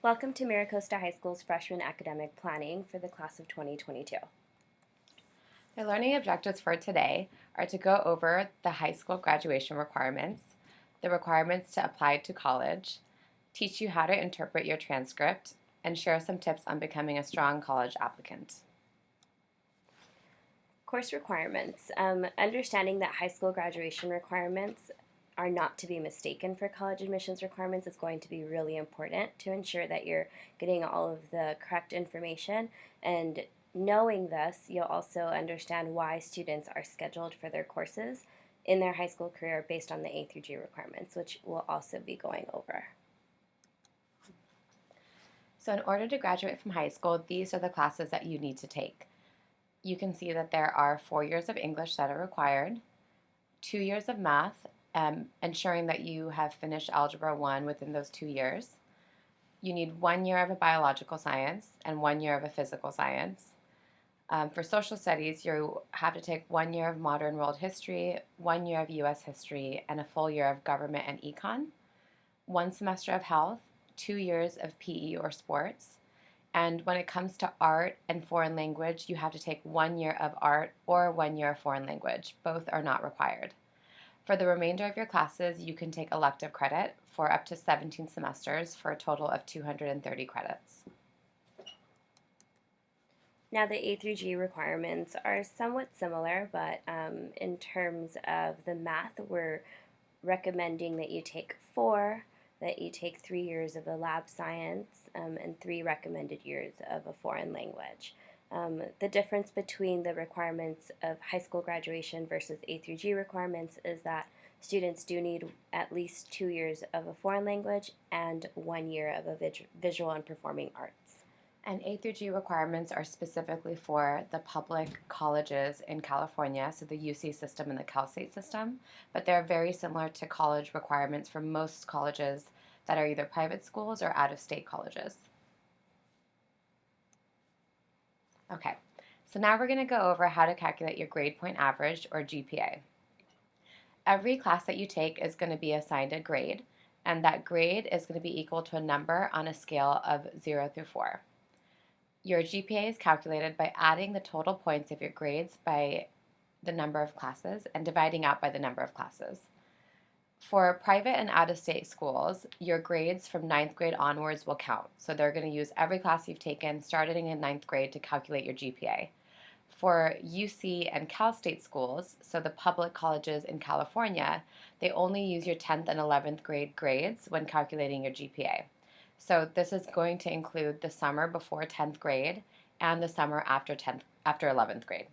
Welcome to Mira Costa High School's Freshman Academic Planning for the Class of 2022. The learning objectives for today are to go over the high school graduation requirements, the requirements to apply to college, teach you how to interpret your transcript, and share some tips on becoming a strong college applicant. Course requirements. Understanding that high school graduation requirements are not to be mistaken for college admissions requirements is going to be really important to ensure that you're getting all of the correct information. And knowing this, you'll also understand why students are scheduled for their courses in their high school career based on the A through G requirements, which we'll also be going over. So in order to graduate from high school, these are the classes that you need to take. You can see that there are 4 years of English that are required, 2 years of math, ensuring that you have finished Algebra 1 within those 2 years. You need 1 year of a biological science and 1 year of a physical science. For social studies, you have to take 1 year of modern world history, 1 year of U.S. history, and a full year of government and econ, 1 semester of health, 2 years of PE or sports. And when it comes to art and foreign language, you have to take 1 year of art or 1 year of foreign language. Both are not required. For the remainder of your classes, you can take elective credit for up to 17 semesters for a total of 230 credits. Now the A through G requirements are somewhat similar, but in terms of the math, we're recommending that you take 4, that you take 3 years of a lab science, and 3 recommended years of a foreign language. The difference between the requirements of high school graduation versus A through G requirements is that students do need at least 2 years of a foreign language and 1 year of a visual and performing arts. And A through G requirements are specifically for the public colleges in California, so the UC system and the Cal State system, but they're very similar to college requirements for most colleges that are either private schools or out-of-state colleges. Okay, so now we're going to go over how to calculate your grade point average, or GPA. Every class that you take is going to be assigned a grade, and that grade is going to be equal to a number on a scale of 0 through 4. Your GPA is calculated by adding the total points of your grades by the number of classes and dividing out by the number of classes. For private and out-of-state schools, your grades from 9th grade onwards will count. So they're going to use every class you've taken starting in 9th grade to calculate your GPA. For UC and Cal State schools, so the public colleges in California, they only use your 10th and 11th grade grades when calculating your GPA. So this is going to include the summer before 10th grade and the summer after 11th grade.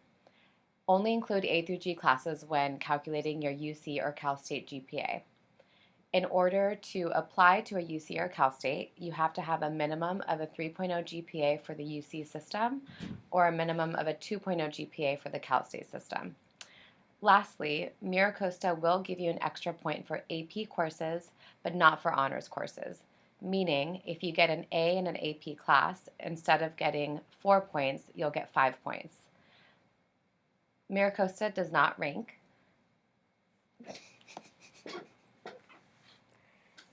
Only include A through G classes when calculating your UC or Cal State GPA. In order to apply to a UC or Cal State, you have to have a minimum of a 3.0 GPA for the UC system or a minimum of a 2.0 GPA for the Cal State system. Lastly, Mira Costa will give you an extra point for AP courses, but not for honors courses. Meaning, if you get an A in an AP class, instead of getting 4 points, you'll get 5 points. Mira Costa does not rank.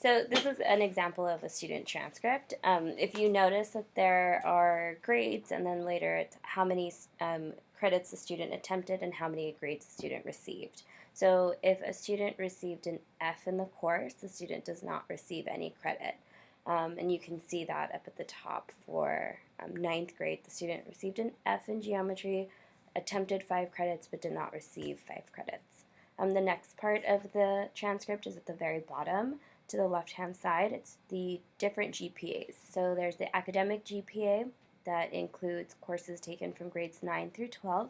So this is an example of a student transcript. If you notice that there are grades and then later it's how many credits the student attempted and how many grades the student received. So if a student received an F in the course, the student does not receive any credit. And you can see that up at the top for 9th grade. The student received an F in geometry, attempted 5 credits, but did not receive 5 credits. The next part of the transcript is at the very bottom to the left-hand side. It's the different GPAs. So there's the academic GPA that includes courses taken from grades 9 through 12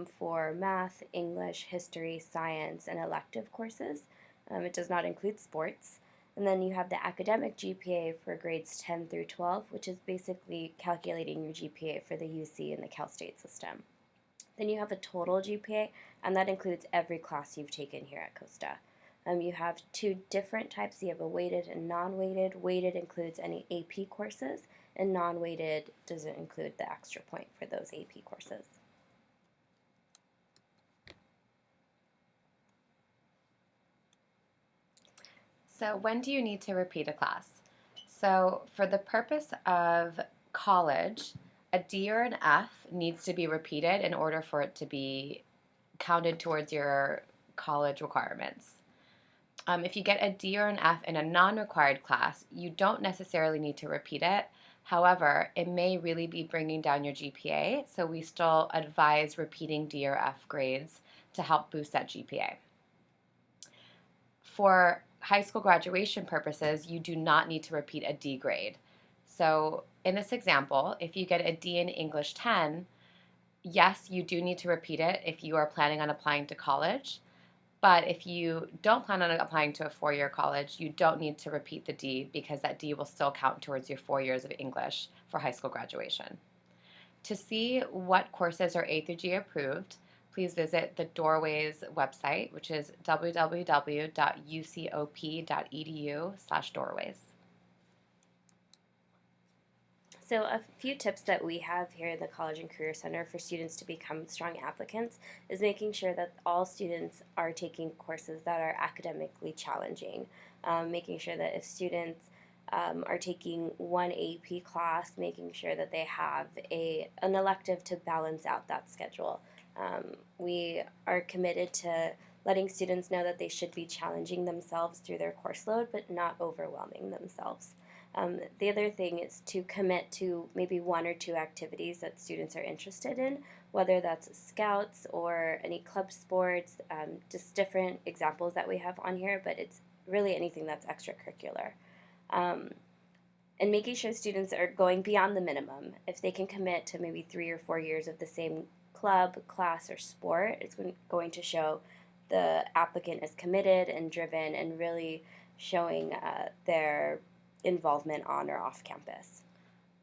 for math, English, history, science, and elective courses. It does not include sports. And then you have the academic GPA for grades 10 through 12, which is basically calculating your GPA for the UC and the Cal State system. Then you have a total GPA, and that includes every class you've taken here at Costa. You have 2 different types. You have a weighted and non-weighted. Weighted includes any AP courses, and non-weighted doesn't include the extra point for those AP courses. So when do you need to repeat a class? So, for the purpose of college, a D or an F needs to be repeated in order for it to be counted towards your college requirements. If you get a D or an F in a non-required class, you don't necessarily need to repeat it. However, it may really be bringing down your GPA, so we still advise repeating D or F grades to help boost that GPA. For high school graduation purposes, you do not need to repeat a D grade. So in this example, if you get a D in English 10, yes, you do need to repeat it if you are planning on applying to college. But if you don't plan on applying to a four-year college, you don't need to repeat the D because that D will still count towards your 4 years of English for high school graduation. To see what courses are A through G approved, please visit the Doorways website, which is www.ucop.edu/doorways. So a few tips that we have here in the College and Career Center for students to become strong applicants is making sure that all students are taking courses that are academically challenging. Making sure that if students are taking one AP class, making sure that they have an elective to balance out that schedule. We are committed to letting students know that they should be challenging themselves through their course load, but not overwhelming themselves. The other thing is to commit to maybe one or two activities that students are interested in, whether that's scouts or any club sports, just different examples that we have on here, but it's really anything that's extracurricular. And making sure students are going beyond the minimum. If they can commit to maybe 3 or 4 years of the same club, class, or sport, it's going to show the applicant is committed and driven and really showing their involvement on or off campus.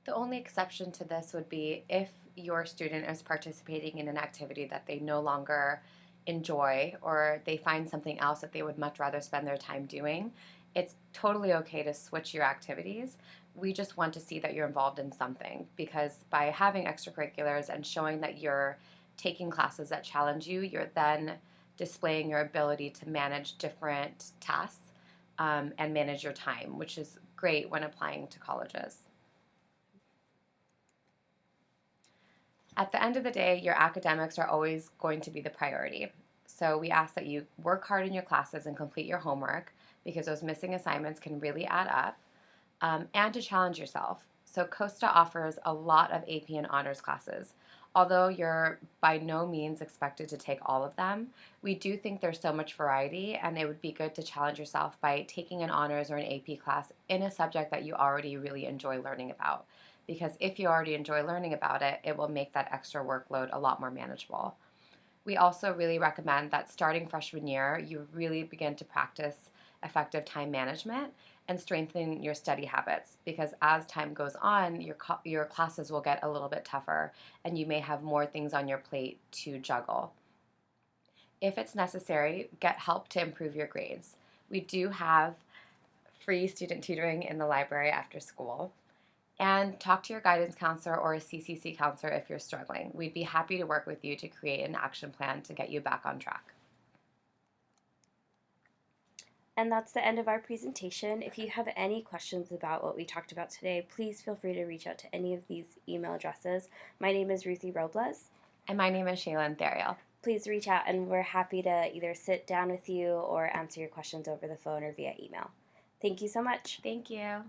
The only exception to this would be if your student is participating in an activity that they no longer enjoy or they find something else that they would much rather spend their time doing. It's totally okay to switch your activities. We just want to see that you're involved in something because by having extracurriculars and showing that you're taking classes that challenge you, you're then displaying your ability to manage different tasks and manage your time, which is great when applying to colleges. At the end of the day, your academics are always going to be the priority. So we ask that you work hard in your classes and complete your homework because those missing assignments can really add up, and to challenge yourself. So Costa offers a lot of AP and honors classes. Although you're by no means expected to take all of them, we do think there's so much variety and it would be good to challenge yourself by taking an honors or an AP class in a subject that you already really enjoy learning about. Because if you already enjoy learning about it, it will make that extra workload a lot more manageable. We also really recommend that starting freshman year, you really begin to practice effective time management and strengthen your study habits because as time goes on, your classes will get a little bit tougher and you may have more things on your plate to juggle. If it's necessary, get help to improve your grades. We do have free student tutoring in the library after school. And talk to your guidance counselor or a CCC counselor if you're struggling. We'd be happy to work with you to create an action plan to get you back on track. And that's the end of our presentation. If you have any questions about what we talked about today, please feel free to reach out to any of these email addresses. My name is Ruthie Robles. And my name is Shaylin Theriel. Please reach out and we're happy to either sit down with you or answer your questions over the phone or via email. Thank you so much. Thank you.